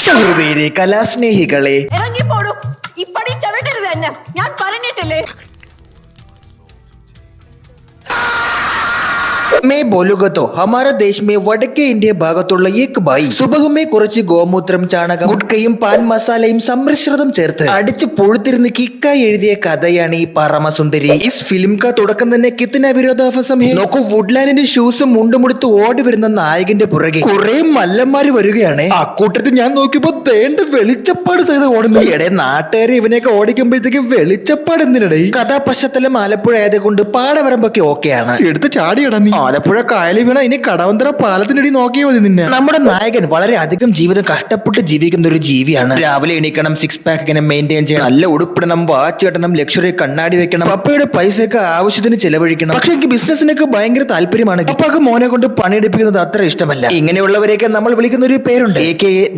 സഹൃദയരെ, കലാസ്നേഹികളെ, ഇറങ്ങിപ്പോടും. ഇപ്പടി ചവിട്ടരുത് തന്നെ, ഞാൻ പറഞ്ഞിട്ടില്ലേ. मैं बोलूंगा तो हमारा देश में വടക്കേ ഇന്ത്യ ഭാഗത്തുള്ള एक भाई सुबह में കുറച്ച് ഗോമൂത്രം, ചാണകം, ഗുട്കയും പാൻ മസാലയും സമ്മിശ്രിതം ചേർത്ത് അടിച്ച് പുഴുത്തിരുന്ന് കിക്കായി എഴുതിയ കഥയാണ് ഈ പരമസുന്ദരി. इस फिल्म का തുടക്കം തന്നെ കിतना വിരോധാഭാസം है. നോക്കൂ, വുഡ്ലാൻഡിന്റെ ഷൂസും മുണ്ടുമുടുത്ത് ഓടി വരുന്ന നായകന്റെ പുറകെ കുറെ മല്ലന്മാര് വരികയാണ്. അക്കൂട്ടത്തിൽ ഞാൻ നോക്കിയപ്പോ തേണ്ട വെളിച്ചപ്പാട് ചെയ്ത് ഓടുന്നു. ഇടെ നാട്ടുകാരെ ഇവനെയൊക്കെ ഓടിക്കുമ്പോഴത്തേക്ക് വെളിച്ചപ്പാട് എന്തിനിടെ. കഥാപശ്ചാത്തലം ആലപ്പുഴ ആയതുകൊണ്ട് പാടവരമ്പൊക്കെ ഓക്കെയാണ്. എടുത്ത് ചാടിയിടാ നീ. ആലപ്പുഴ കായലിൽ വീണ ഇനി കടവന്തര പാലത്തിനടി നോക്കിയാൽ മതി നിന്നെ. നമ്മുടെ നായകൻ വളരെ അധികം ജീവിതം കഷ്ടപ്പെട്ട് ജീവിക്കുന്ന ഒരു ജീവിയാണ്. രാവിലെ എണീക്കണം, സിക്സ് പാക്ക് ഇങ്ങനെ മെയിൻറ്റെയിൻ ചെയ്യണം, നല്ല ഉടുപ്പിടണം, വാച്ച് കെട്ടണം, ലക്ഷറി കണ്ണാടി വെക്കണം, പപ്പയുടെ പൈസയൊക്കെ ആവശ്യത്തിന് ചെലവഴിക്കണം. പക്ഷെ എനിക്ക് ബിസിനസ്സിനൊക്കെ ഭയങ്കര താല്പര്യമാണ്. അപ്പൊക്കെ മോനെ കൊണ്ട് പണിയെടുപ്പിക്കുന്നത് അത്ര ഇഷ്ടമല്ല. ഇങ്ങനെയുള്ളവരെയൊക്കെ നമ്മൾ വിളിക്കുന്ന ഒരു പേരുണ്ട്,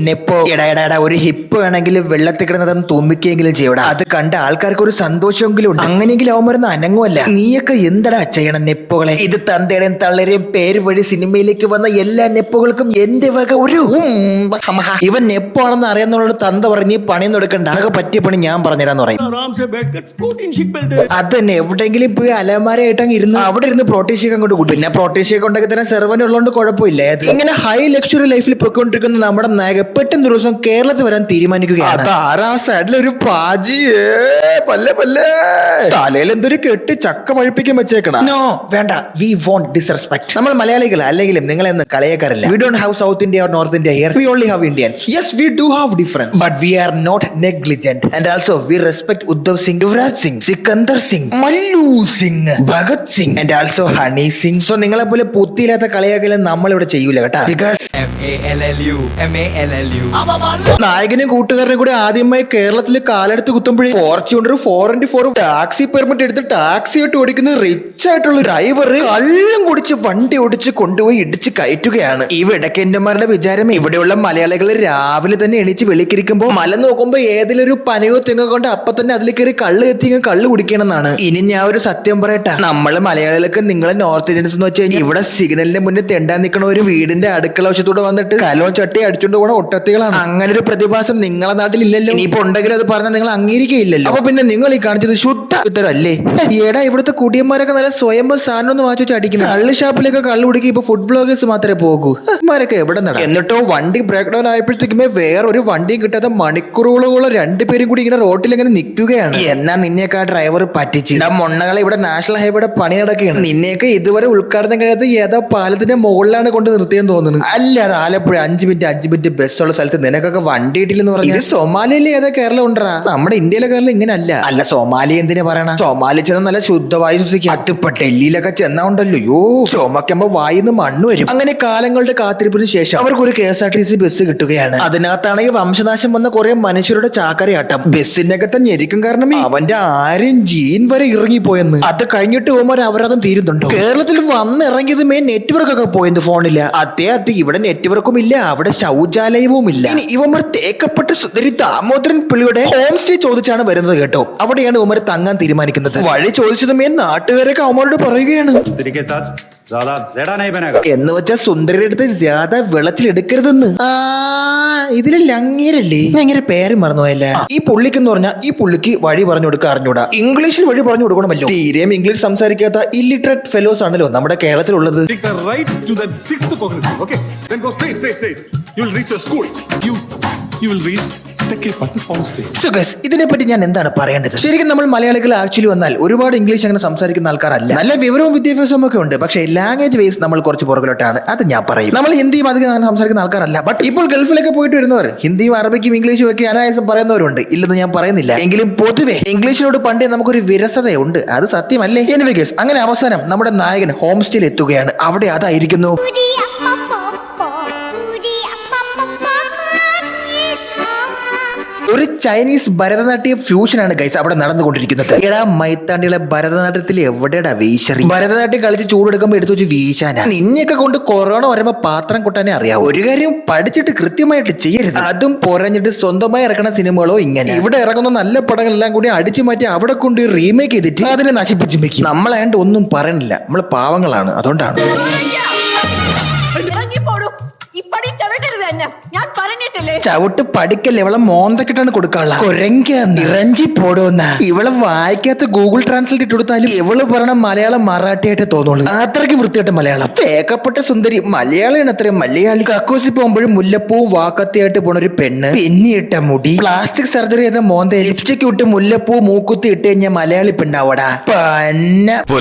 നെപ്പോ. എടാ ഒരു ഹിപ്പ് വേണമെങ്കിൽ വെള്ളത്തിൽ കിടന്നതെന്ന് തുമ്മിക്കെങ്കിലും ചെയ്യടാ. അത് കണ്ട ആൾക്കാർക്ക് ഒരു സന്തോഷമെങ്കിലും ഉണ്ട്. അങ്ങനെയെങ്കിലും അവന്മാരൊന്നും അനങ്ങുമല്ല. നീയൊക്കെ എന്തടാ ചെയ്യണം നെപ്പോകളെ. ഇത് തന്തയുടെയും തള്ളരെയും പേര് വഴി സിനിമയിലേക്ക് വന്ന എല്ലാ നെപ്പുകൾക്കും എന്റെ വക ഒരു ഇവൻ നെപ്പോ ആണെന്ന് അറിയാവുന്നവരോട് തന്ത പറഞ്ഞ് നീ പണിയൊന്നും എടുക്കണ്ട, ആകെ പറ്റിയ പണി ഞാൻ പറഞ്ഞുതരാന്ന് പറയും. അത് തന്നെ എവിടെയെങ്കിലും പോയി അലമാരയായിട്ടങ്ങ് ഇരുന്ന് അവിടെ ഇരുന്ന് പ്രോട്ടീൻ ഷേക്ക് അങ്ങോട്ട് കൂട്ടും. പിന്നെ പ്രോട്ടീൻ ഷേക്ക് ഉണ്ടാക്കി തന്നെ സെർവന്റ് ഉള്ളതുകൊണ്ട് കുഴപ്പമില്ല. ഇങ്ങനെ ഹൈ ലക്ഷറി ലൈഫിൽ പൊയ്ക്കൊണ്ടിരിക്കുന്ന നമ്മുടെ നായക പെട്ടെന്ന് ദിവസം കേരളത്തിൽ വരാൻ തീരുമാനിക്കുകയാണ്. സൈഡിലൊരു പാജിയേ പല്ലേ പല്ലേ തലയിൽ എന്തൊരു കെട്ടി ചക്ക പഴിപ്പിക്കാൻ വെച്ചേക്കണം. നോ വേണ്ട, വി വോണ്ട് ഡിസ്റെസ്പെക്ട്. നമ്മൾ മലയാളികൾ അല്ലെങ്കിലും നിങ്ങളെന്ന് കളയക്കാറില്ല. We don't have South India or North India here. We only have Indians. Yes, we do have difference, but we are not negligent. And also we respect Uddhav Singh, Yuvraj Singh, Sikandar Singh, Mallu Singh, Bhagat Singh and also Honey Singh. So നിങ്ങളെ പോലെ പുത്തിയില്ലാത്ത കളിയാക്കലും നമ്മൾ ഇവിടെ ചെയ്യൂല കേട്ടാ. ബിക്കോസ് നായകനും കൂട്ടുകാരനും കൂടി ആദ്യമായി കേരളത്തിൽ കാലെടുത്ത് കുത്തുമ്പോഴേ ഫോർച്യൂണർ 4x4 ടാക്സി പെർമിറ്റ് എടുത്ത് ടാക്സി ആയിട്ട് ഓടിക്കുന്ന റിച്ച് ആയിട്ടുള്ള ഡ്രൈവർ കള്ളും കുടിച്ച് വണ്ടി ഓടിച്ച് കൊണ്ടുപോയി ഇടിച്ച് കയറ്റുകയാണ്. ഈ വിടക്കന്മാരുടെ വിചാരം ഇവിടെയുള്ള മലയാളികൾ രാവിലെ തന്നെ എണീച്ച് വെളിക്കിരിക്കുമ്പോൾ മല നോക്കുമ്പോ ഏതിലൊരു പനയോ തെങ്ങോ കൊണ്ട് അപ്പൊ തന്നെ അതിൽ കയറി കള്ള് എത്തി കള്ള് കുടിക്കണമെന്നാണ്. ഇനി ഞാൻ ഒരു സത്യം പറയട്ടെ, നമ്മള് മലയാളികൾക്ക് നിങ്ങൾ നോർത്ത് ഇന്ത്യൻസ് എന്ന് വെച്ച് കഴിഞ്ഞാൽ ഇവിടെ സിഗ്നലിന്റെ മുന്നിൽ തെണ്ടാൻ നിൽക്കണ ഒരു വീടിന്റെ അടുക്കള വശത്തൂടെ വന്നിട്ട് കലവും ചട്ടി അടിച്ചോണ്ട് പോണ ഒട്ടത്തികളാണ്. അങ്ങനെ ഒരു പ്രതിഭാസം നിങ്ങളെ നാട്ടിൽ ഇല്ലല്ലോ. ഇനിയിപ്പോ ഉണ്ടെങ്കിലും അത് പറഞ്ഞാൽ നിങ്ങൾ അംഗീകരിക്കുകയില്ലല്ലോ. അപ്പൊ പിന്നെ നിങ്ങൾ ഈ കാണിച്ചത് ശുദ്ധ ഉത്തരവല്ലേ? ഏടാ ഇവിടുത്തെ കുടിയന്മാരൊക്കെ നല്ല സ്വയം സാധനം ഒന്ന് വാങ്ങിച്ചു അടിക്കണം. കള്ള് ഷാപ്പിലൊക്കെ കള്ളു കുടിക്കുക ഇപ്പൊ ഫുഡ് ബ്ലോഗേഴ്സ് മാത്രമേ പോകൂ. മാരൊക്കെ എവിടെ നട. എന്നിട്ടോ വണ്ടി ബ്രേക്ക് ഡൗൺ ആയപ്പോഴത്തേക്കുമേ വേറൊരു വണ്ടിയും കിട്ടാതെ മണിക്കൂറുകളോളം രണ്ടുപേരും കൂടി ഇങ്ങനെ റോട്ടിൽ ഇങ്ങനെ നിൽക്കുകയാണ്. എന്നാ നിന്നെയൊക്കെ ആ ഡ്രൈവർ പറ്റിച്ച്. മൊണ്ണകളെ ഇവിടെ നാഷണൽ ഹൈവേയുടെ പണി നടക്കുകയാണ്. നിന്നെയൊക്കെ ഇതുവരെ ഉദ്ഘാടനം കഴിയാത്ത ഏതോ പാലത്തിന്റെ മുകളിലാണ് കൊണ്ട് നിർത്തിയെന്ന് തോന്നുന്നു. അല്ല, അത് ആലപ്പുഴ 5 മിനിറ്റ് ബസ്സുള്ള സ്ഥലത്ത് നിനക്കൊക്കെ വണ്ടി ഇട്ടില്ലെന്ന് പറഞ്ഞാൽ സൊമാലിയയിലെ ഏതാ കേരളം ഉണ്ടാ? നമ്മുടെ ഇന്ത്യയിലെ കേരളം ഇങ്ങനെ അല്ല. സൊമാലിയ എന്തിനാ പറയണ? സൊമാലി ചെന്ന നല്ല ശുദ്ധവായു ശ്വസിക്കുക. അതിപ്പോ ഡൽഹിയിലൊക്കെ ചെന്നാ ഉണ്ടല്ലോ, യോ ചുമക്കുമ്പോ വായിന്ന് മണ്ണ് വരും. അങ്ങനെ കാലങ്ങളുടെ കാത്തിരിപ്പിന് ശേഷം അവർക്ക് ഒരു KSRTC ബസ് കിട്ടുകയാണ്. അതിനകത്താണെങ്കിൽ വംശനാശം വന്ന കുറെ മനുഷ്യരുടെ ചാക്കരയാട്ടം. ബസ്സിനകത്തെ ഞെരിക്കും കാരണം അവന്റെ ആരും ജീൻ വരെ ഇറങ്ങിപ്പോയെന്ന്. അത് കഴിഞ്ഞിട്ട് പോകുമ്പോൾ അവരതും തീരുന്നുണ്ടോ? കേരളത്തിൽ വന്നിറങ്ങിയത് മെയിൻ നെറ്റ്വർക്ക് ഒക്കെ പോയത് ഫോണില്ല. അതേ ഇവിടെ നെറ്റ്വർക്കും ഇല്ല, അവിടെ ശൗചാലയവും ഇല്ല. ഇനി ഇവന്മാർ തേക്കപ്പെട്ട സുന്ദരി ദാമോദരൻ പിള്ളിയുടെ ഹോം സ്റ്റേ ചോദിച്ചാണ് വരുന്നത് കേട്ടോ. അവിടെയാണ് ഇവന്മാർ തങ്ങാൻ തീരുമാനിക്കുന്നത്. വഴി ചോദിച്ചതും നാട്ടുകാരൊക്കെ അവന്മാരോട് പറയുകയാണ്, എന്ന് വെച്ചാൽ സുന്ദരിയുടെ അടുത്ത് ജ്യാദാ വെള്ളത്തിലെടുക്കരുതെന്ന്. ഇതില് ലങ്ങേരല്ലേ? ഞാൻ ഇങ്ങനെ പേര് മറന്നുപോയല്ല. ഈ പുള്ളിക്കെന്ന് പറഞ്ഞാൽ ഈ പുള്ളിക്ക് വഴി പറഞ്ഞു കൊടുക്കാൻ അറിഞ്ഞൂടാ. ഇംഗ്ലീഷിൽ വഴി പറഞ്ഞു കൊടുക്കണമല്ലോ. തീരെയും ഇംഗ്ലീഷ് സംസാരിക്കാത്ത ഇല്ലിറ്ററേറ്റ് ഫെലോസ് ആണല്ലോ നമ്മുടെ കേരളത്തിലുള്ളത്. ഇതിനെപ്പറ്റി ഞാൻ എന്താണ് പറയേണ്ടത്? ശരിക്കും നമ്മൾ മലയാളികൾ ആക്ച്വലി വന്നാൽ ഒരുപാട് ഇംഗ്ലീഷ് അങ്ങനെ സംസാരിക്കുന്ന ആൾക്കാരല്ല. നല്ല വിവരവും വിദ്യാഭ്യാസവും ഒക്കെ ഉണ്ട്, പക്ഷേ ലാംഗ്വേജ് വൈസ് നമ്മൾ കുറച്ച് പുറകിലോട്ടാണ്. അത് ഞാൻ പറയും. നമ്മൾ ഹിന്ദിയും അധികം അങ്ങനെ സംസാരിക്കുന്ന ആൾക്കാരല്ല. ബട്ട് ഇപ്പോൾ ഗൾഫിലൊക്കെ പോയിട്ട് വരുന്നവർ ഹിന്ദിയും അറബിക്കും ഇംഗ്ലീഷും ഒക്കെ അനായാസം പറയുന്നവരുണ്ട്. ഇല്ലെന്ന് ഞാൻ പറയുന്നില്ല. എങ്കിലും പൊതുവെ ഇംഗ്ലീഷിനോട് പണ്ടേ നമുക്കൊരു വിരസതയുണ്ട്. അത് സത്യമല്ലേ? എനിവേസ് അങ്ങനെ അവസാനം നമ്മുടെ നായകൻ ഹോം സ്റ്റേയിൽ എത്തുകയാണ്. അവിടെ അതായിരിക്കുന്നു ഒരു ചൈനീസ് ഭരതനാട്യം ഫ്യൂഷനാണ് ഗൈസ് അവിടെ നടന്നുകൊണ്ടിരിക്കുന്നത്. എടാ മൈത്താണ്ടികളെ, ഭരതനാട്യത്തിൽ എവിടെയാടാ വീശറി? ഭരതനാട്യം കളിച്ച് ചൂടെടുക്കുമ്പോൾ എടുത്തു വെച്ച് വീശാനാ. നിന്നെയൊക്കെ കൊണ്ട് കൊറോണ വരുമ്പോ പാത്രം കൊട്ടാനേ അറിയാം. ഒരു കാര്യം പഠിച്ചിട്ട് കൃത്യമായിട്ട് ചെയ്യരുത്. അതും പൊറഞ്ഞിട്ട് സ്വന്തമായി ഇറക്കുന്ന സിനിമകളോ ഇങ്ങനെ. ഇവിടെ ഇറങ്ങുന്ന നല്ല പടങ്ങളെല്ലാം കൂടി അടിച്ചു മാറ്റി അവിടെ കൊണ്ട് റീമേക്ക് ചെയ്തിട്ട് അതിനെ നശിപ്പിച്ചു വെക്കും. നമ്മളായിട്ട് ഒന്നും പറയണില്ല, നമ്മൾ പാവങ്ങളാണ്, അതുകൊണ്ടാണ്. ഇറങ്ങിപ്പോടും. ഇപ്പടി ചവിട്ടരുത് തന്നെ, ഞാൻ പറഞ്ഞിട്ടില്ലേ. പറഞ്ഞിട്ടില്ലേ? ചവിട്ട് പഠിക്കല്ലേ, ഇവളെ മോന്തക്കിട്ടാണ് കൊടുക്കാനുള്ള കൊരങ്ക നിറഞ്ചി പോടുന്ന. ഇവളെ വായിക്കാത്ത ഗൂഗിൾ ട്രാൻസ്ലേറ്റ് ഇട്ട് കൊടുത്താലും ഇവള് പറയണ മലയാളം മറാഠിയായിട്ട് തോന്നുള്ളൂ. അത്രയ്ക്ക് വൃത്തിയായിട്ട് മലയാളം. തേക്കപ്പെട്ട സുന്ദരി മലയാളിയാണ് അത്രയും മലയാളി. കക്കൂസി പോകുമ്പോഴും മുല്ലപ്പൂവും വാക്കത്തിയായിട്ട് പോണ ഒരു പെണ്ണ്, പിന്നിയിട്ട മുടി, പ്ലാസ്റ്റിക് സർജറി ചെയ്ത മോന്ത, ലിപ്സ്റ്റിക് ഇട്ട് മുല്ലപ്പൂ മൂക്കുത്തി ഇട്ട് കഴിഞ്ഞാൽ മലയാളി പെണ്ണാവടാ പന്ന.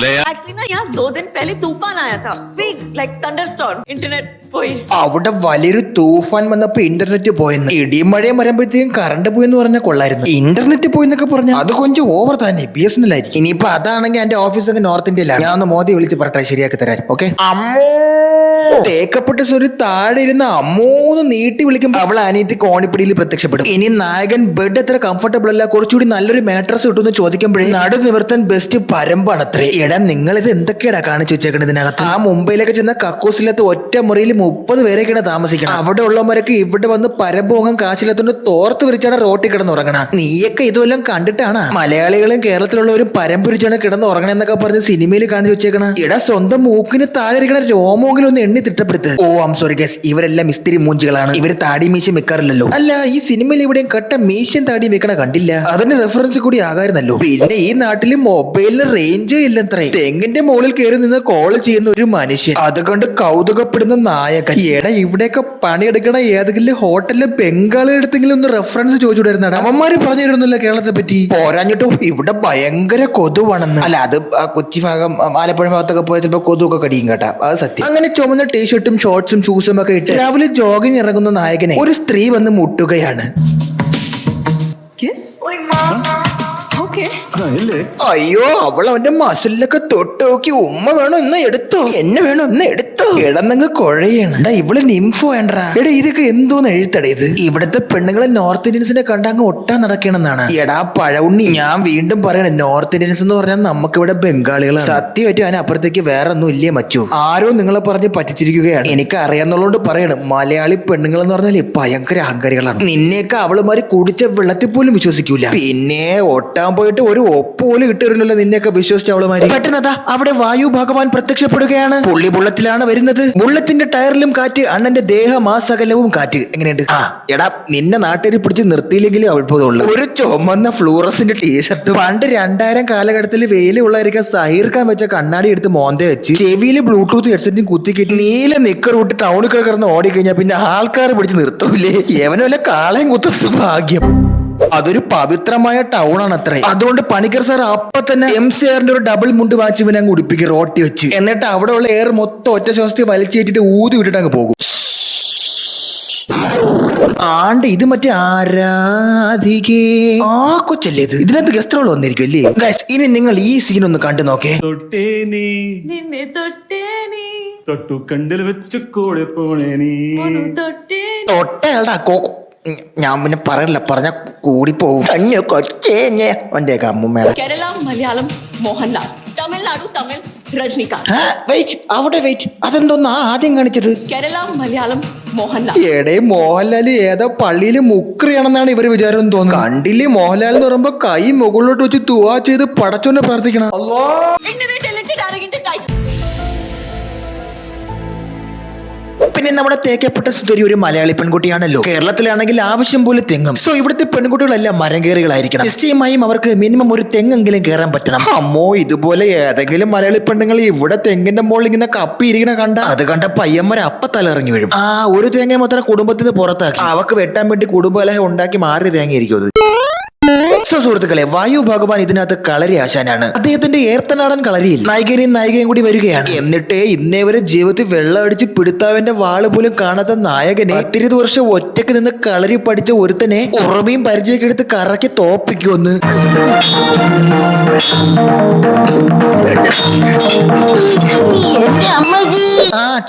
Actually ना यहाँ 2 दिन पहले तूफान आया था. Big like thunderstorm. Internet പോയി. അവിടെ വലിയൊരു തൂഫാൻ വന്നപ്പോ ഇന്റർനെറ്റ് പോയെന്ന്. ഇടിയും മഴയും വരുമ്പോഴത്തേക്കും കറണ്ട് പോയെന്ന് പറഞ്ഞാൽ കൊള്ളായിരുന്നു. ഇന്റർനെറ്റ് പോയെന്നൊക്കെ പറഞ്ഞ അത് కొంచెం ഓവർ തന്നെ. BSNL ആയിരിക്കും. ഇനിയിപ്പോ അതാണെങ്കിൽ എന്റെ ഓഫീസൊക്കെ നോർത്ത് ഇന്ത്യയിലാണ്. ഞാൻ ഒന്ന് മോദി വിളിച്ച് പറട്ടെ ശരിയാക്കി തരാൻ. ഓക്കെ. അമ്മോ തേക്കപ്പെട്ട ഒരു താഴെ ഇരുന്ന് അമ്മൂന്ന് നീട്ടി വിളിക്കുമ്പോ അവളെ അനിയത്തി കോണിപ്പിടിയിൽ പ്രത്യക്ഷപ്പെടും. ഇനി നായകൻ ബെഡ് എത്ര കംഫർട്ടബിൾ അല്ല, കുറച്ചുകൂടി നല്ലൊരു മാട്രസ് കിട്ടുമെന്ന് ചോദിക്കുമ്പോഴേ നടു നിവർത്താൻ ബെസ്റ്റ് പരമ്പാണ് അത്രേ. എടാ നിങ്ങളിത് എന്തൊക്കെയാടാ കാണിച്ചു വെച്ചേക്കണത് ഇതിനകത്ത്? ആ മുംബൈയിലേക്ക് ചെന്ന കക്കൂസിലത്ത് ഒറ്റ മുറിയിൽ 30 പേരൊക്കെയാണ് താമസിക്കണം. അവിടെ ഉള്ളവരൊക്കെ ഇവിടെ വന്ന് പരമ്പ് പോകാൻ കാശില്ലാത്തോണ്ട് തോർത്ത് വിരിച്ചാണ് റോട്ടിൽ കിടന്ന് ഉറങ്ങണ. നീയൊക്കെ ഇതുവെല്ലാം കണ്ടിട്ടാണ് മലയാളികളും കേരളത്തിലുള്ളവരും പരമ്പരിച്ചാണ് കിടന്ന് ഉറങ്ങണെന്നൊക്കെ പറഞ്ഞ് സിനിമയിൽ കാണിച്ചു വെച്ചേക്കണം. എടാ സ്വന്തം മൂക്കിന് താഴെ ഇരിക്കണ രോമോങ്കിലും ഒന്ന് എണ്ണി തിട്ടപ്പെടുത്ത്. ഓ ഐം സോറി ഗൈസ്, ഇവരെല്ലാം ഇസ്തിരി മൂഞ്ചികളാണ്. ഇവർ താടി മീശ വെക്കാറില്ലല്ലോ. അല്ല ഈ സിനിമയിൽ ഇവിടെയും കട്ട മീശയും താടി വെക്കണ കണ്ടില്ല. അതിന് റെഫറൻസ് കൂടി ആകായിരുന്നല്ലോ. പിന്നെ ഈ നാട്ടില് മൊബൈലിന് റേഞ്ചേ ഇല്ലത്രേ. തെങ്ങിന്റെ മുകളിൽ കയറി നിന്ന് കോൾ ചെയ്യുന്ന ഒരു മനുഷ്യൻ, അതുകൊണ്ട് കൗതുകപ്പെടുന്ന നായകൻ. എടാ ഇവിടെയൊക്കെ പണിയെടുക്കണ ഏതെങ്കിലും ഹോട്ടലില് ബംഗാളി എടുത്തെങ്കിലും ഒന്ന് റെഫറൻസ് ചോദിച്ചുവിടായിരുന്നാണ്. അവന്മാര് പറഞ്ഞു തരുന്നില്ല കേരളത്തെ പറ്റി. പോരാഞ്ഞിട്ടും ഇവിടെ ഭയങ്കര കൊതുവാണെന്ന്. അല്ല അത് കൊച്ചി ഭാഗം ആലപ്പുഴ ഭാഗത്തൊക്കെ പോയ ചിലപ്പോ കൊതുവൊക്കെ കടിയും കേട്ടാ, അത് സത്യം. അങ്ങനെ ചുമന്ന ടീഷർട്ടും ഷോർട്സും ഷൂസും ഒക്കെ ഇട്ട് രാവിലെ ജോഗിങ് ഇറങ്ങുന്ന നായകനെ ഒരു സ്ത്രീ വന്ന് മുട്ടുകയാണ്. Okay. അയ്യോ അവൾ അവന്റെ മസിലൊക്കെ തൊട്ട് നോക്കി ഉമ്മ വേണോ ഇന്ന് എടുത്തോ, എന്നെ വേണോ ഇന്ന് എടുത്തോ. ഇടന്നങ്ങ് കുഴയാണ്. ഇവള് നിംഫോ വേണ്ടാ. എടാ ഇതൊക്കെ എന്തോന്ന് എഴുത്തടേ ഇത്. ഇവിടുത്തെ പെണ്ണുങ്ങളെ നോർത്ത് ഇന്ത്യൻസിനെ കണ്ടങ്ങ് ഒട്ടാൻ നടക്കണെന്നാണ്. എടാ പഴവുണ്ണി, ഞാൻ വീണ്ടും പറയണേ, നോർത്ത് ഇന്ത്യൻസ് എന്ന് പറഞ്ഞാൽ നമുക്ക് ഇവിടെ ബംഗാളികളാണ്. സത്യമായിട്ടും അതിനപ്പുറത്തേക്ക് വേറെ ഒന്നും ഇല്ലേ മച്ചു. ആരോ നിങ്ങളെ പറഞ്ഞ് പറ്റിച്ചിരിക്കുകയാണ്. എനിക്ക് അറിയാന്നുള്ളതുകൊണ്ട് പറയണം, മലയാളി പെണ്ണുങ്ങൾ എന്ന് പറഞ്ഞാൽ ഭയങ്കര അഹങ്കാരികളാണ്. നിന്നെയൊക്കെ അവളുമാര് കുടിച്ച വെള്ളത്തിൽ പോലും വിശ്വസിക്കൂല. പിന്നെ ഒട്ടാൻ പോയിട്ട് ഒരു ഒപ്പ് പോലും ഇട്ടിരുന്നല്ലോ നിന്നെയൊക്കെ വിശ്വസിച്ച അവളുമാര്. പെട്ടെന്നതാ അവിടെ വായു ഭഗവാൻ പ്രത്യക്ഷപ്പെടുകയാണ്. പുള്ളി ബുള്ളറ്റിലാണ് വരുന്നത്. ബുള്ളറ്റിന്റെ ടയറിലും കാറ്റ്, അണ്ണന്റെ ദേഹമാസകലവും കാറ്റ്. എങ്ങനെയുണ്ട്? എടാ നിന്നെ നാട്ടുകാരി പിടിച്ച് നിർത്തിയില്ലെങ്കിലും അത്ഭുതമുള്ളൂ. ഒരു ചുമന്ന ഫ്ലൂറസിന്റെ ടീഷർട്ട്, പണ്ട് 2000 കാലഘട്ടത്തിൽ വെയിലുള്ളവരൊക്കെ സഹീർക്കാൻ വെച്ച കണ്ണാടി എടുത്ത് മോന്ത വെച്ച് ചെവിയില് ബ്ലൂടൂത്ത് ഹെഡ്സെറ്റും കുത്തിക്കെട്ടി നീല നിക്കർ വിട്ട് ടൗണിൽ കിടന്ന് ഓടിക്കഴിഞ്ഞാൽ പിന്നെ ആൾക്കാർ പിടിച്ച് നിർത്തൂലേ? എവനെ വല്ല കാളയും കുത്തുന്ന ഭാഗ്യം. അതൊരു പവിത്രമായ ടൗൺ ആണ് അത്രേ. അതുകൊണ്ട് പണിക്കർ സാർ അപ്പൊ തന്നെ MCRന്റെ ഒരു ഡബിൾ മുണ്ട് വാച്ച് ഇവനെ അങ്ങ് ഉടുപ്പിക്കും റോട്ടി വെച്ച്. എന്നിട്ട് അവിടെ ഉള്ള എയർ മൊത്തം ഒറ്റ ശ്വാസത്തിൽ വലിച്ചേറ്റിട്ട് ഊതി വിട്ടിട്ട് അങ്ങ് പോകും. ആണ്ട് ഇത് മറ്റേ ആരാധികേ ആ കൊച്ചല്ലേ ഇത്. ഇതിനകത്ത് ഗസ്റ്റുകൾ വന്നിരിക്കും അല്ലേ? ഇനി നിങ്ങൾ ഈ സീൻ ഒന്ന് കണ്ടു നോക്കേ. നിന്നെ തൊട്ടേനി തൊട്ടു കണ്ടിൽ വെച്ച് കൂടെ പോണേ നീ തൊട്ടയാളുടെ കോക്കോ. ഞാൻ പിന്നെ പറയില്ല, പറഞ്ഞ കൂടി പോകും. കൊച്ചേഞ്ഞേ എന്റെ അമ്മൂമ്മയുടെ. കേരള മലയാളം മോഹൻലാൽ, തമിഴ്നാടു തമിഴ് രജനികാന്ത്. വെയിറ്റ് അവിടെ വെയിറ്റ്, അതെന്തോന്നാ ആദ്യം കാണിച്ചത്? കേരള മലയാളം മോഹൻലാൽ. എടേ മോഹൻലാൽ ഏതോ പള്ളിയില് മുക്രിയാണെന്നാണ് ഇവര് വിചാരം തോന്നുന്നത്. കണ്ടില്ലേ മോഹൻലാൽ എന്ന് പറയുമ്പോ കൈ മുകളിലോട്ട് വെച്ച് തുവാ ചെയ്ത് പടച്ചോനെ പ്രാർത്ഥിക്കണം. പിന്നെ നമ്മുടെ തേക്കപ്പെട്ട സുന്ദരി ഒരു മലയാളി പെൺകുട്ടിയാണല്ലോ. കേരളത്തിലാണെങ്കിൽ ആവശ്യം പോലെ തെങ്ങും. സോ ഇവിടുത്തെ പെൺകുട്ടികളെല്ലാം മരം കയറികളായിരിക്കണം. നിശ്ചയമായും അവർക്ക് മിനിമം ഒരു തെങ്ങെങ്കിലും കയറാൻ പറ്റണം. അമ്മോ ഇതുപോലെ ഏതെങ്കിലും മലയാളി പെണ്ണുങ്ങൾ ഇവിടെ തെങ്ങിന്റെ മുകളിൽ ഇങ്ങനെ കപ്പിയിരിക്കണ കണ്ട അത് കണ്ട പയ്യന്മാരെ അപ്പ തലയിറങ്ങി വീഴും. ഒരു തേങ്ങ മാത്രം കുടുംബത്തിന് പുറത്താക്കി അവക്ക് വെട്ടാൻ വേണ്ടി കുടുംബകലഹം ഉണ്ടാക്കി മാറി തേങ്ങയായിരിക്കും അത്. സുഹൃത്തുക്കളെ, വായു ഭഗവാൻ ഇതിനകത്ത് കളരി ആശാനാണ്. അദ്ദേഹത്തിന്റെ ഏർത്തനാടൻ കളരിയിൽ നായികയും കൂടി വരികയാണ്. എന്നിട്ട് ഇന്നേ വരെ ജീവിതത്തിൽ വെള്ളം അടിച്ച് പിടുത്താവിന്റെ വാള് പോലും കാണാത്ത നായകനെ 30 വർഷം ഒറ്റയ്ക്ക് നിന്ന് കളരി പഠിച്ച ഒരുത്തനെ ഉറമയും പരിചയമൊക്കെ എടുത്ത് കറക്കി തോപ്പിക്കുമെന്ന്.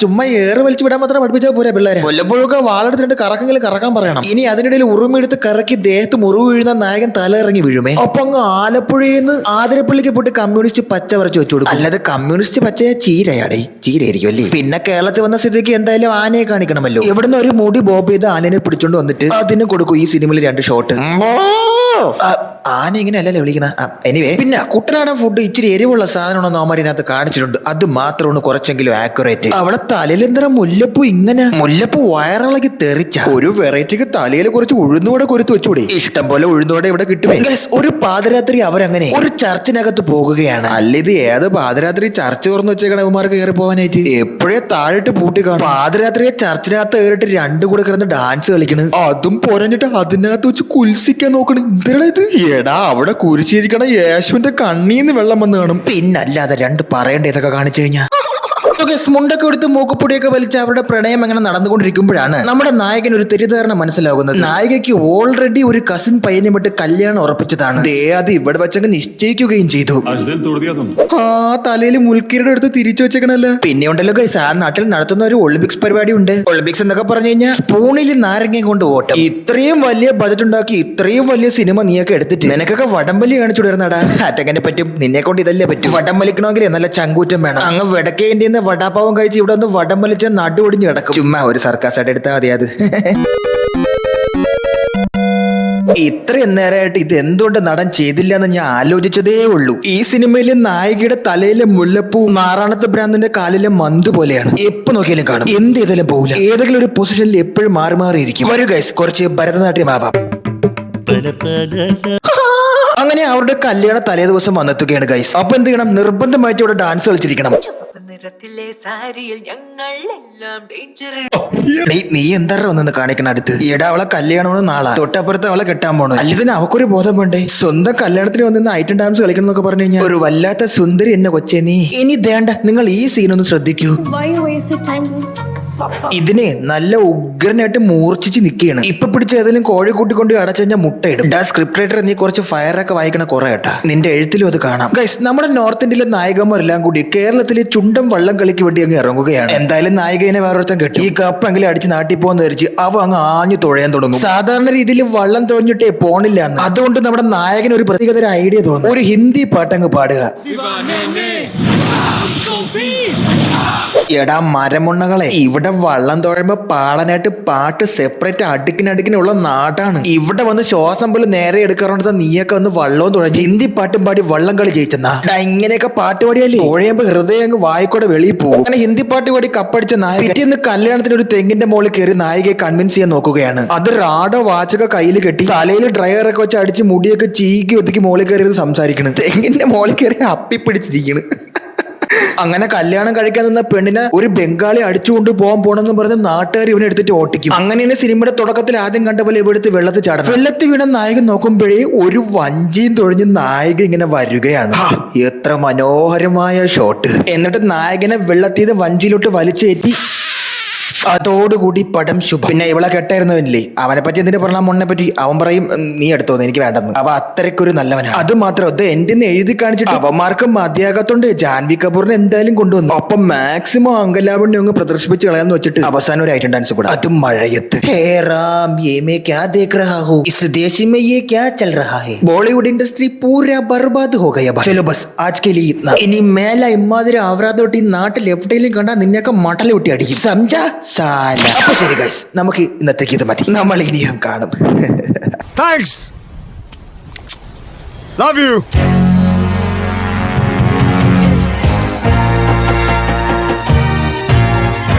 ചുമ്മാ ഏറെ വലിച്ചു വിടാൻ മാത്രം പഠിപ്പിച്ചാൽ പോരാ പിള്ളേരെ. കൊല്ലപ്പോഴൊക്കെ വാളെടുത്തിട്ട് കറക്കെങ്കിലും കറക്കാൻ പറയണം. ഇനി അതിനിടയിൽ ഉറുമെടുത്ത് കറക്കി ദേഹത്ത് മുറിവ് വീഴുന്ന നായകൻ തല ഇറങ്ങി വീഴുമേ. അപ്പൊ അങ്ങ് ആലപ്പുഴയിൽ നിന്ന് ആതിരപ്പള്ളിക്ക് പോയിട്ട് കമ്മ്യൂണിസ്റ്റ് പച്ച വരച്ച് വെച്ചു കൊടുക്കും. അല്ലാതെ കമ്മ്യൂണിസ്റ്റ് പച്ച ചീരയാടേ, ചീരയായിരിക്കും അല്ലേ? പിന്നെ കേരളത്തിൽ വന്ന സ്ഥിതിക്ക് എന്തായാലും ആനയെ കാണിക്കണമല്ലോ. ഇവിടുന്ന് ഒരു മുടി ബോബ് ചെയ്ത് ആനയെ പിടിച്ചോണ്ട് വന്നിട്ട് അതിന് കൊടുക്കും ഈ സിനിമയിൽ 2 ഷോട്ട്. ആന ഇങ്ങനെ അല്ലല്ലോ വിളിക്കുന്ന. എനിവേ, പിന്നെ കുട്ടനാടൻ ഫുഡ് ഇച്ചിരി എരിവുള്ള സാധനമാണെന്ന് അവന്മാർ ഇതിനകത്ത് കാണിച്ചിട്ടുണ്ട്. അത് മാത്രമാണ് കുറച്ചെങ്കിലും ആക്യുറേറ്റ്. അവളെ തലയിൽ എന്താ മുല്ലപ്പൂ ഇങ്ങനെ? മുല്ലപ്പൂ വയറിളകി തെറിച്ച ഒരു വെറൈറ്റിക്ക് തലയിൽ കുറച്ച് ഉഴുന്നുകൂടെ കൊരുത്ത് വെച്ചുകൂടി. ഇഷ്ടം പോലെ ഉഴുന്നുകൂടെ ഇവിടെ കിട്ടുമേ. ഒരു പാതിരാത്രി അവരങ്ങനെ ഒരു ചർച്ചിനകത്ത് പോകുകയാണ്. അല്ല, ഇത് ഏത് പാതിരാത്രി ചർച്ച് തുറന്നു വെച്ചേക്കണ അവന്മാർക്ക് കയറി പോകാനായിട്ട്? എപ്പോഴേ താഴിട്ട് പൂട്ടി കാണും. പാതിരാത്രിയെ ചർച്ചിനകത്ത് കയറിയിട്ട് രണ്ടും കൂടെ കിടന്ന് ഡാൻസ് കളിക്കണ്. അതും പോരഞ്ഞിട്ട് അതിനകത്ത് വെച്ച് കുൽസിക്കാൻ നോക്കണ്. എന്തിനാ ഇത്? എടാ, അവിടെ കുരിശിരിക്കണ യേശുവിന്റെ കണ്ണീന്ന് വെള്ളം വന്ന് കാണും. പിന്നല്ലാതെ രണ്ട് പറയേണ്ട ഇതൊക്കെ കാണിച്ചു കഴിഞ്ഞാ മുണ്ടൊക്കെ എടുത്ത് മൂക്കുപ്പൊടിയൊക്കെ വലിച്ച് അവരുടെ പ്രണയം അങ്ങനെ നടന്നുകൊണ്ടിരിക്കുമ്പോഴാണ് നമ്മുടെ നായകൻ ഒരു തെറ്റിദ്ധാരണ മനസ്സിലാകുന്നത്. നായികയ്ക്ക് ഓൾറെഡി ഒരു കസിൻ പയ്യനെ വിട്ട് കല്യാണം ഉറപ്പിച്ചതാണ്. അത് ഇവിടെ വെച്ചങ്ങ് നിശ്ചയിക്കുകയും ചെയ്തു. തലയിൽ മുൽക്കീരുടെ അടുത്ത് തിരിച്ചു വെച്ചേക്കണല്ലോ. പിന്നെ ഉണ്ടല്ലോ ഗൈസ്, ആ നാട്ടിൽ നടത്തുന്ന ഒരു ഒളിമ്പിക്സ് പരിപാടി ഉണ്ട്. ഒളിമ്പിക്സ് എന്നൊക്കെ പറഞ്ഞു കഴിഞ്ഞാൽ സ്പൂണിൽ നാരങ്ങയും കൊണ്ട് ഓട്ടം. ഇത്രയും വലിയ ബജറ്റ് ഉണ്ടാക്കി ഇത്രയും വലിയ സിനിമ നീയൊക്കെ എടുത്തിട്ട് നിനക്കൊക്കെ വടംവലി കാണിച്ചുവിടുന്നടാ. അതെങ്ങനെ പറ്റും? നിന്നെ കൊണ്ട് ഇതല്ലേ പറ്റും. വടം വലിക്കണമെങ്കിൽ നല്ല ചങ്കൂറ്റം വേണം. അങ്ങ് വടക്കേന്റെ വടാപ്പാവം കഴിച്ച് ഇവിടെ ഒന്ന് വടം വലിച്ച നടു ഒടിഞ്ഞ് കിടക്കും. ചുമ്മാ ഒരു സർക്കാസായിട്ട് എടുത്താൽ മതി അത്. ഇത്രയും നേരമായിട്ട് ഇത് എന്തുകൊണ്ട് നടൻ ചെയ്തില്ല എന്ന് ഞാൻ ആലോചിച്ചതേ ഉള്ളൂ. ഈ സിനിമയിലെ നായികയുടെ തലയിലെ മുല്ലപ്പൂ നാറാണത്തെ ഭ്രാന്തിന്റെ കാലിലെ മന്ത് പോലെയാണ്. എപ്പോ നോക്കിയാലും കാണും. എന്ത് ചെയ്താലും പോകില്ല. ഏതെങ്കിലും ഒരു പൊസിഷനിൽ എപ്പോഴും മാറി മാറിയിരിക്കും. വരൂ ഗൈസ്, കുറച്ച് ഭരതനാട്യമാവാം. അങ്ങനെ അവരുടെ കല്യാണ തലേ ദിവസം വന്നെത്തുകയാണ് ഗൈസ്. അപ്പൊ എന്ത് ചെയ്യണം? നിർബന്ധമായിട്ട് ഇവിടെ ഡാൻസ് കളിച്ചിരിക്കണം. നീ എന്താ ഒന്നു കാണിക്കണം അടുത്ത്? ഈടാ അവളെ കല്യാണമാണ് നാളെ. തൊട്ടപ്പുറത്ത് അവളെ കെട്ടാൻ പോണു. അല്ലതിന് അവക്കൊരു ബോധം വേണ്ടേ? സ്വന്തം കല്യാണത്തിന് വന്നിന്ന് ഐറ്റം ഡാൻസ് കളിക്കണം എന്നൊക്കെ പറഞ്ഞു കഴിഞ്ഞാൽ ഒരു വല്ലാത്ത സുന്ദരി എന്നെ കൊച്ചേ നീ. ഇനി ദേണ്ട, നിങ്ങൾ ഈ സീനൊന്ന് ശ്രദ്ധിക്കൂ. ഇതിനെ നല്ല ഉഗ്രനായിട്ട് മൂർച്ഛിച്ച് നിൽക്കുകയാണ്. ഇപ്പൊ പിടിച്ച ഏതെങ്കിലും കോഴി കൂട്ടിക്കൊണ്ട് അടച്ചുകഴിഞ്ഞാൽ മുട്ടയിടും. സ്ക്രിപ്റ്റ് റൈറ്റർ നീ കുറച്ച് ഫയറൊക്കെ വായിക്കണ കുറെ കേട്ടാ. നിന്റെ എഴുത്തിലും അത് കാണാം. ഗൈസ്, നമ്മുടെ നോർത്ത് ഇന്ത്യയിലെ നായികമാരെല്ലാം കൂടി കേരളത്തിലെ ചുണ്ടൻ വള്ളം കളിക്ക് വേണ്ടി അങ്ങ് ഇറങ്ങുകയാണ്. എന്തായാലും നായികനെ വേറൊരുത്തം കെട്ടി ഈ കപ്പെങ്കിലും അടിച്ച് നാട്ടിൽ പോകാന്ന് ധരിച്ച് അവ അങ്ങ് ആഞ്ഞു തുഴയാൻ തുടങ്ങും. സാധാരണ രീതിയിൽ വള്ളം തുഴഞ്ഞിട്ടേ പോണില്ല എന്ന്. അതുകൊണ്ട് നമ്മുടെ നായകന് ഒരു പ്രത്യേകതര ഐഡിയ തോന്നും. ഒരു ഹിന്ദി പാട്ടങ്ങ് പാടുക. എടാ മരമുണ്ണകളെ, ഇവിടെ വള്ളം തുഴയുമ്പോ പാടാനായിട്ട് പാട്ട് സെപ്പറേറ്റ് അടുക്കിനടുക്കിനുള്ള നാടാണ്. ഇവിടെ വന്ന് ശ്വാസം പോലും നേരെ എടുക്കാറുണ്ട്. നീയൊക്കെ വന്ന് വള്ളവും തുഴഞ്ഞ് ഹിന്ദി പാട്ടും പാടി വള്ളം കളി ജയിച്ചെന്നാ. ഇങ്ങനെയൊക്കെ പാട്ട് പാടിയാലേ തുഴയുമ്പോ ഹൃദയം അങ്ങ് വായിക്കൂടെ വെളിയിൽ പോകും. അങ്ങനെ ഹിന്ദി പാട്ട് പാടി കപ്പടിച്ച നായക പിറ്റേന്ന് കല്യാണത്തിന് ഒരു തെങ്ങിന്റെ മുകളിൽ കയറി നായികയെ കൺവിൻസ് ചെയ്യാൻ നോക്കുകയാണ്. അത് റാഡോ വാച്ചൊക്കെ കയ്യിൽ കെട്ടി തലയിൽ ഡ്രൈവറൊക്കെ വെച്ച് അടിച്ച് മുടിയൊക്കെ ചീക്കി ഒതുക്കി മുകളിൽ കയറി സംസാരിക്കണം. തെങ്ങിന്റെ മുകളിൽ കയറി അപ്പിപ്പിടിച്ചിരിക്കണം. അങ്ങനെ കല്യാണം കഴിക്കാൻ നിന്ന പെണ്ണിനെ ഒരു ബംഗാളി അടിച്ചുകൊണ്ട് പോകാൻ പോണെന്ന് പറഞ്ഞ് നാട്ടുകാർ ഇവനെ എടുത്തിട്ട് ഓട്ടിക്കും. അങ്ങനെയാണ് സിനിമയുടെ തുടക്കത്തിൽ ആദ്യം കണ്ട പോലെ ഇവിടുത്തെ വെള്ളത്തിൽ ചാടണം. വെള്ളത്തിൽ വീണ നായകൻ നോക്കുമ്പോഴേ ഒരു വഞ്ചിയും തുഴഞ്ഞ് നായിക ഇങ്ങനെ വരികയാണ്. എത്ര മനോഹരമായ ഷോട്ട്. എന്നിട്ട് നായകനെ വെള്ളത്തിൽ നിന്ന് വഞ്ചിയിലോട്ട് വലിച്ചേറ്റി അതോടുകൂടി പടം ശുഭം. പിന്നെ ഇവളെ കെട്ടായിരുന്നവനില്ലേ, അവനെ പറ്റി എന്തിനു പറഞ്ഞാൽ മൊണ്ണെ പറ്റി അവൻ പറയും നീ എടുത്തോന്ന്, എനിക്ക് വേണ്ടെന്ന്. അവ അത്രയ്ക്കൊരു നല്ലവനാണ്. അത് മാത്രം അത് എന്റെ എഴുതി കാണിച്ചിട്ട് അവന്മാർക്ക് മതിയാകത്തോണ്ട് ജാൻവി കപൂറിനെ എന്തായാലും കൊണ്ടുവന്നു. ഒപ്പം മാക്സിമം അങ്കലാവണ്യം അങ്ങ് പ്രദർശിപ്പിച്ച് കളയാന്ന് വെച്ചിട്ട് അവസാനം ഒരു ഐറ്റം ഡാൻസ് കൂടെ, അതും മഴയത്ത്. ബോളിവുഡ് ഇൻഡസ്ട്രി പൂരാ ബർബാദ് ഹോ ഗയാ. ചലോ ബസ് ആജ് കെ ലിയേ ഇത്നാ. ഇനി മേല ഇമാതിരി ആവറാതോട്ട് ഈ നാട്ടിൽ എവിടെയെങ്കിലും കണ്ടാൽ നിന്നെയൊക്കെ മട്ടലൊട്ടി അടിക്കും. സംജാ സാല. അപ്പൊ ശരി ഗൈസ്, നമുക്ക് ഇന്നത്തേക്ക് ഇത് മതി. നമ്മൾ ഇനിയും കാണും. താങ്ക്സ്. Love you.